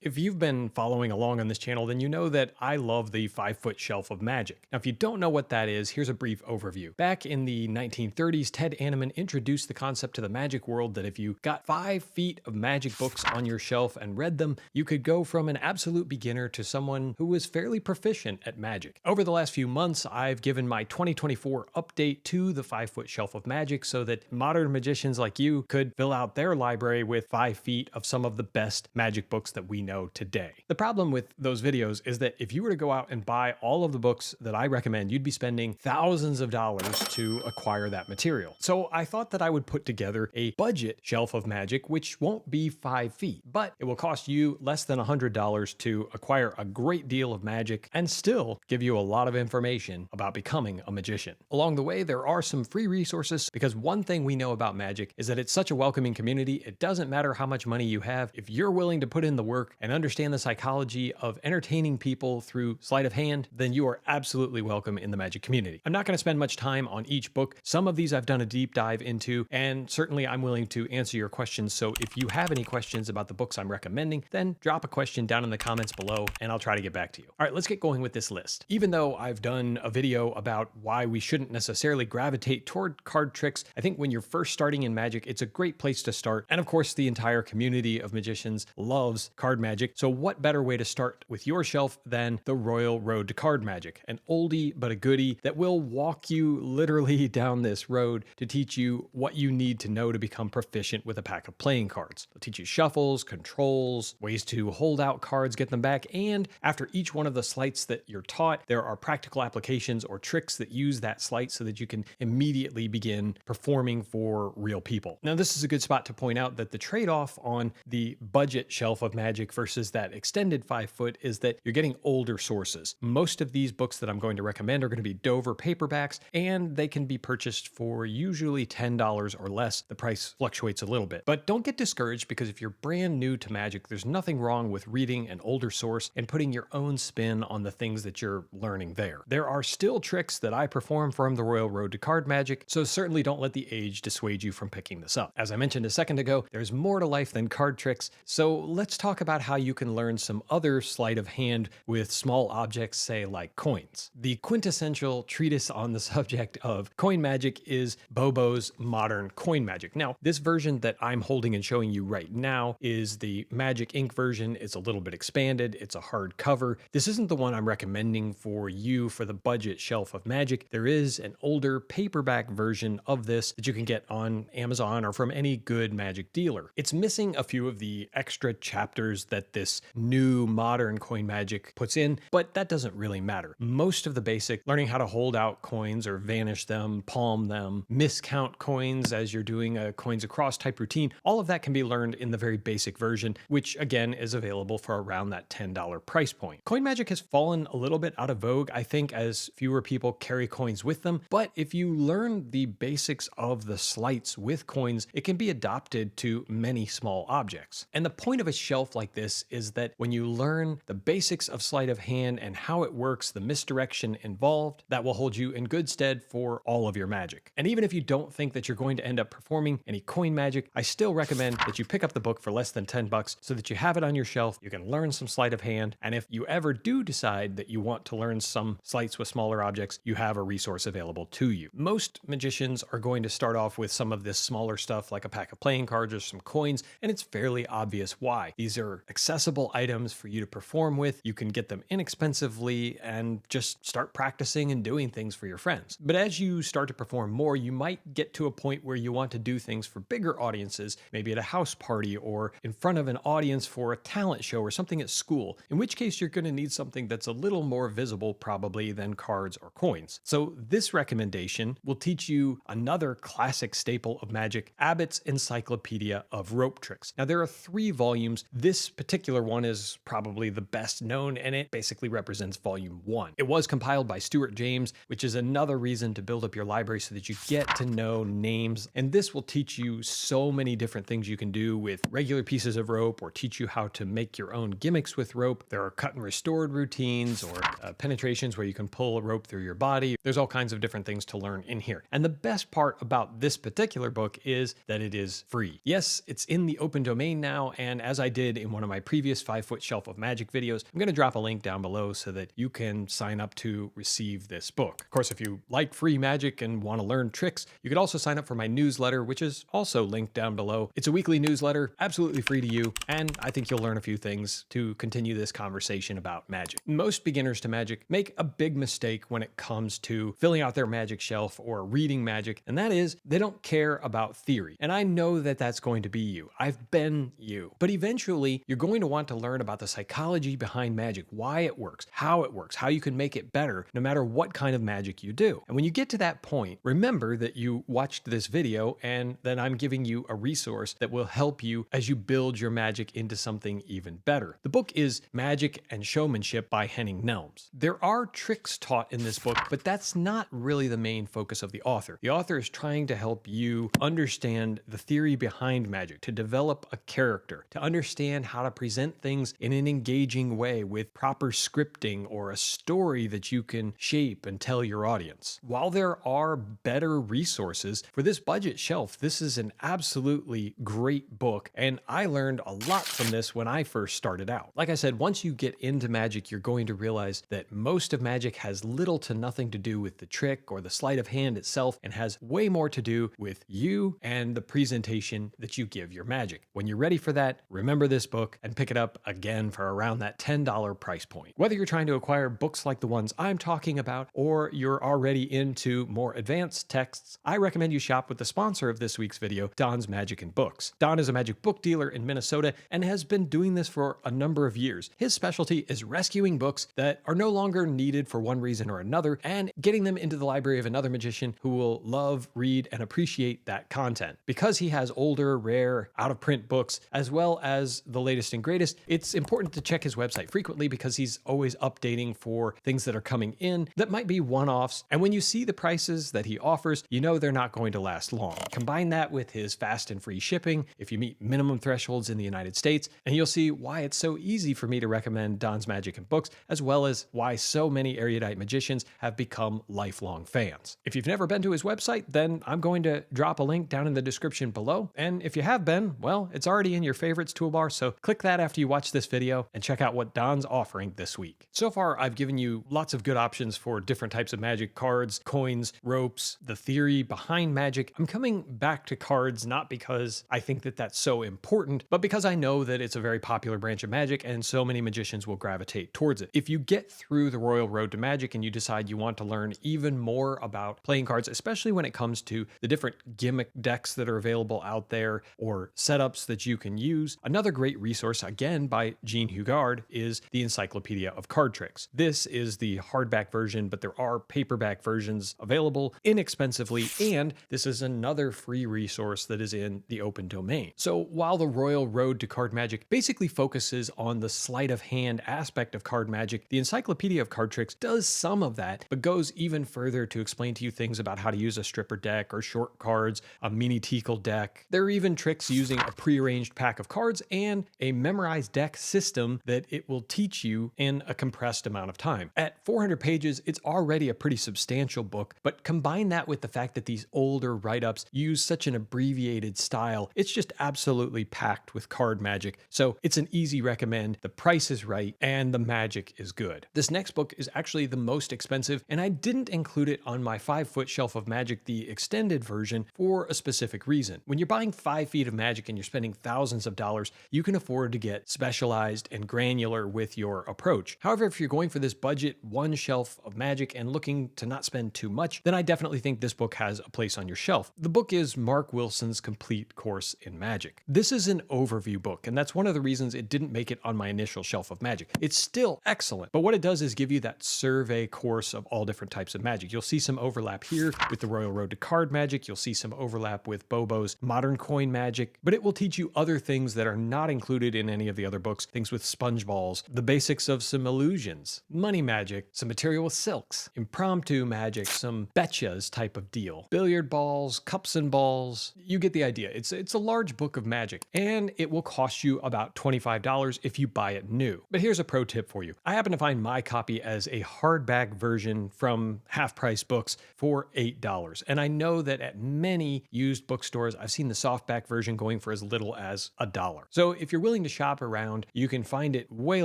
If you've been following along on this channel, then you know that I love the 5-foot shelf of magic. Now, if you don't know what that is, here's a brief overview. Back in the 1930s, Ted Anneman introduced the concept to the magic world that if you got 5 feet of magic books on your shelf and read them, you could go from an absolute beginner to someone who was fairly proficient at magic. Over the last few months, I've given my 2024 update to the 5-foot shelf of magic so that modern magicians like you could fill out their library with 5 feet of some of the best magic books that we know today. The problem with those videos is that if you were to go out and buy all of the books that I recommend, you'd be spending thousands of dollars to acquire that material. So I thought that I would put together a budget shelf of magic, which won't be 5 feet, but it will cost you less than $100 to acquire a great deal of magic and still give you a lot of information about becoming a magician. Along the way, there are some free resources because one thing we know about magic is that it's such a welcoming community. It doesn't matter how much money you have. If you're willing to put in the work and understand the psychology of entertaining people through sleight of hand, then you are absolutely welcome in the magic community. I'm not going to spend much time on each book. Some of these I've done a deep dive into, and certainly I'm willing to answer your questions. So if you have any questions about the books I'm recommending, then drop a question down in the comments below and I'll try to get back to you. All right, let's get going with this list. Even though I've done a video about why we shouldn't necessarily gravitate toward card tricks, I think when you're first starting in magic, it's a great place to start. And of course, the entire community of magicians loves card magic. So what better way to start with your shelf than the Royal Road to Card Magic, an oldie but a goodie that will walk you literally down this road to teach you what you need to know to become proficient with a pack of playing cards. It'll teach you shuffles, controls, ways to hold out cards, get them back, and after each one of the sleights that you're taught, there are practical applications or tricks that use that sleight so that you can immediately begin performing for real people. Now, this is a good spot to point out that the trade-off on the budget shelf of magic versus that extended 5-foot is that you're getting older sources. Most of these books that I'm going to recommend are going to be Dover paperbacks, and they can be purchased for usually $10 or less. The price fluctuates a little bit. But don't get discouraged because if you're brand new to magic, there's nothing wrong with reading an older source and putting your own spin on the things that you're learning there. There are still tricks that I perform from the Royal Road to Card Magic, so certainly don't let the age dissuade you from picking this up. As I mentioned a second ago, there's more to life than card tricks, so let's talk about how you can learn some other sleight of hand with small objects, say like coins. The quintessential treatise on the subject of coin magic is Bobo's Modern Coin Magic. Now, this version that I'm holding and showing you right now is the Magic Ink version. It's a little bit expanded. It's a hardcover. This isn't the one I'm recommending for you for the budget shelf of magic. There is an older paperback version of this that you can get on Amazon or from any good magic dealer. It's missing a few of the extra chapters that this new modern coin magic puts in, but that doesn't really matter. Most of the basic, learning how to hold out coins or vanish them, palm them, miscount coins as you're doing a coins across type routine, all of that can be learned in the very basic version, which again is available for around that $10 price point. Coin magic has fallen a little bit out of vogue, I think, as fewer people carry coins with them, but if you learn the basics of the sleights with coins, it can be adopted to many small objects. And the point of a shelf like this is that when you learn the basics of sleight of hand and how it works, the misdirection involved, that will hold you in good stead for all of your magic. And even if you don't think that you're going to end up performing any coin magic, I still recommend that you pick up the book for less than $10 so that you have it on your shelf, you can learn some sleight of hand, and if you ever do decide that you want to learn some sleights with smaller objects, you have a resource available to you. Most magicians are going to start off with some of this smaller stuff like a pack of playing cards or some coins, and it's fairly obvious why. These are accessible items for you to perform with. You can get them inexpensively and just start practicing and doing things for your friends. But as you start to perform more, you might get to a point where you want to do things for bigger audiences, maybe at a house party or in front of an audience for a talent show or something at school, in which case you're going to need something that's a little more visible probably than cards or coins. So this recommendation will teach you another classic staple of magic, Abbott's Encyclopedia of Rope Tricks. Now there are 3 volumes. This particular one is probably the best known, and it basically represents volume 1. It was compiled by Stuart James, which is another reason to build up your library so that you get to know names. And this will teach you so many different things you can do with regular pieces of rope or teach you how to make your own gimmicks with rope. There are cut and restored routines or penetrations where you can pull a rope through your body. There's all kinds of different things to learn in here. And the best part about this particular book is that it is free. Yes, it's in the open domain now, and as I did in one of of my previous 5-foot shelf of magic videos. I'm going to drop a link down below so that you can sign up to receive this book. Of course, if you like free magic and want to learn tricks, you could also sign up for my newsletter, which is also linked down below. It's a weekly newsletter, absolutely free to you, and I think you'll learn a few things to continue this conversation about magic. Most beginners to magic make a big mistake when it comes to filling out their magic shelf or reading magic, and that is they don't care about theory. And I know that that's going to be you. I've been you. But eventually, you're going to want to learn about the psychology behind magic, why it works, how you can make it better, no matter what kind of magic you do. And when you get to that point, remember that you watched this video and that I'm giving you a resource that will help you as you build your magic into something even better. The book is Magic and Showmanship by Henning Nelms. There are tricks taught in this book, but that's not really the main focus of the author. The author is trying to help you understand the theory behind magic, to develop a character, to understand how to present things in an engaging way with proper scripting or a story that you can shape and tell your audience. While there are better resources for this budget shelf, this is an absolutely great book, and I learned a lot from this when I first started out. Like I said, once you get into magic, you're going to realize that most of magic has little to nothing to do with the trick or the sleight of hand itself, and has way more to do with you and the presentation that you give your magic. When you're ready for that, remember this book and pick it up again for around that $10 price point. Whether you're trying to acquire books like the ones I'm talking about, or you're already into more advanced texts, I recommend you shop with the sponsor of this week's video, Don's Magic and Books. Don is a magic book dealer in Minnesota and has been doing this for a number of years. His specialty is rescuing books that are no longer needed for one reason or another and getting them into the library of another magician who will love, read, and appreciate that content. Because he has older, rare, out-of-print books, as well as the latest and greatest, it's important to check his website frequently because he's always updating for things that are coming in that might be one-offs. And when you see the prices that he offers, you know they're not going to last long. Combine that with his fast and free shipping if you meet minimum thresholds in the United States, and you'll see why it's so easy for me to recommend Don's Magic and Books, as well as why so many erudite magicians have become lifelong fans. If you've never been to his website, then I'm going to drop a link down in the description below. And if you have been, well, it's already in your favorites toolbar, so click that after you watch this video and check out what Don's offering this week. So far, I've given you lots of good options for different types of magic: cards, coins, ropes, the theory behind magic. I'm coming back to cards not because I think that that's so important, but because I know that it's a very popular branch of magic and so many magicians will gravitate towards it. If you get through the Royal Road to Magic and you decide you want to learn even more about playing cards, especially when it comes to the different gimmick decks that are available out there or setups that you can use, another great resource, again by Jean Hugard, is the Encyclopedia of Card Tricks. This is the hardback version, but there are paperback versions available inexpensively, and this is another free resource that is in the open domain. So while the Royal Road to Card Magic basically focuses on the sleight of hand aspect of card magic, the Encyclopedia of Card Tricks does some of that, but goes even further to explain to you things about how to use a stripper deck or short cards, a mini Teakle deck. There are even tricks using a prearranged pack of cards and a memorized deck system that it will teach you in a compressed amount of time. At 400 pages, it's already a pretty substantial book, but combine that with the fact that these older write-ups use such an abbreviated style, it's just absolutely packed with card magic. So it's an easy recommend, the price is right, and the magic is good. This next book is actually the most expensive, and I didn't include it on my 5-foot shelf of magic, the extended version, for a specific reason. When you're buying 5 feet of magic and you're spending thousands of dollars, you can afford to get specialized and granular with your approach. However, if you're going for this budget one shelf of magic and looking to not spend too much, then I definitely think this book has a place on your shelf. The book is Mark Wilson's Complete Course in Magic. This is an overview book, and that's one of the reasons it didn't make it on my initial shelf of magic. It's still excellent, but what it does is give you that survey course of all different types of magic. You'll see some overlap here with the Royal Road to Card Magic. You'll see some overlap with Bobo's Modern Coin Magic, but it will teach you other things that are not included in any of the other books. Things with sponge balls, the basics of some illusions, money magic, some material with silks, impromptu magic, some betchas type of deal, billiard balls, cups and balls. You get the idea. It's a large book of magic, and it will cost you about $25 if you buy it new. But here's a pro tip for you. I happen to find my copy as a hardback version from Half Price Books for $8. And I know that at many used bookstores, I've seen the softback version going for as little as $1. So if you're willing willing to shop around, you can find it way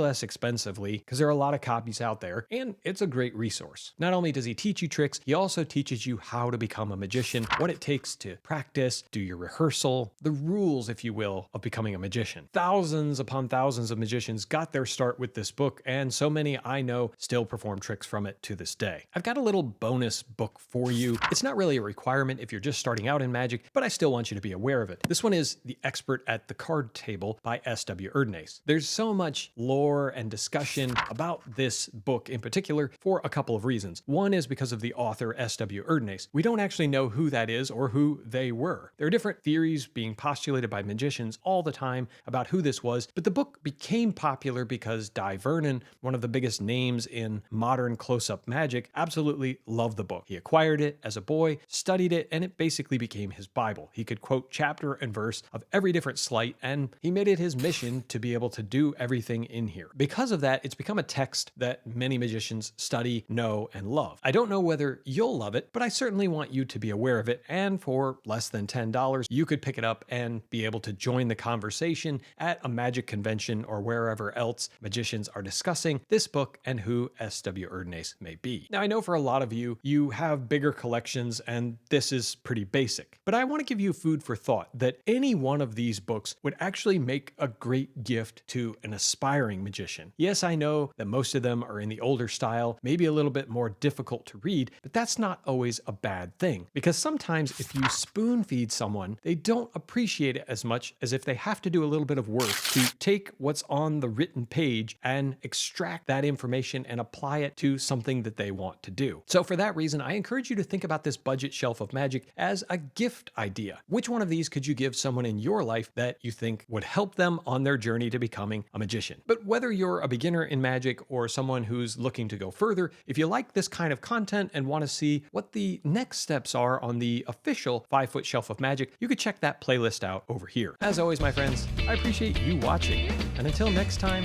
less expensively because there are a lot of copies out there, and it's a great resource. Not only does he teach you tricks, he also teaches you how to become a magician, what it takes to practice, do your rehearsal, the rules, if you will, of becoming a magician. Thousands upon thousands of magicians got their start with this book, and so many I know still perform tricks from it to this day. I've got a little bonus book for you. It's not really a requirement if you're just starting out in magic, but I still want you to be aware of it. This one is The Expert at the Card Table by S.W. Erdnase. There's so much lore and discussion about this book in particular for a couple of reasons. One is because of the author S.W. Erdnase. We don't actually know who that is or who they were. There are different theories being postulated by magicians all the time about who this was, but the book became popular because Dai Vernon, one of the biggest names in modern close-up magic, absolutely loved the book. He acquired it as a boy, studied it, and it basically became his Bible. He could quote chapter and verse of every different sleight, and he made it his mission to be able to do everything in here. Because of that, it's become a text that many magicians study, know, and love. I don't know whether you'll love it, but I certainly want you to be aware of it, and for less than $10, you could pick it up and be able to join the conversation at a magic convention or wherever else magicians are discussing this book and who S.W. Erdnase may be. Now, I know for a lot of you, you have bigger collections and this is pretty basic, but I want to give you food for thought that any one of these books would actually make a great gift to an aspiring magician. Yes, I know that most of them are in the older style, maybe a little bit more difficult to read, but that's not always a bad thing, because sometimes if you spoon feed someone, they don't appreciate it as much as if they have to do a little bit of work to take what's on the written page and extract that information and apply it to something that they want to do. So for that reason, I encourage you to think about this budget shelf of magic as a gift idea. Which one of these could you give someone in your life that you think would help them on their journey to becoming a magician? But whether you're a beginner in magic or someone who's looking to go further, if you like this kind of content and want to see what the next steps are on the official 5-foot shelf of magic, you could check that playlist out over here. As always, my friends, I appreciate you watching. And until next time,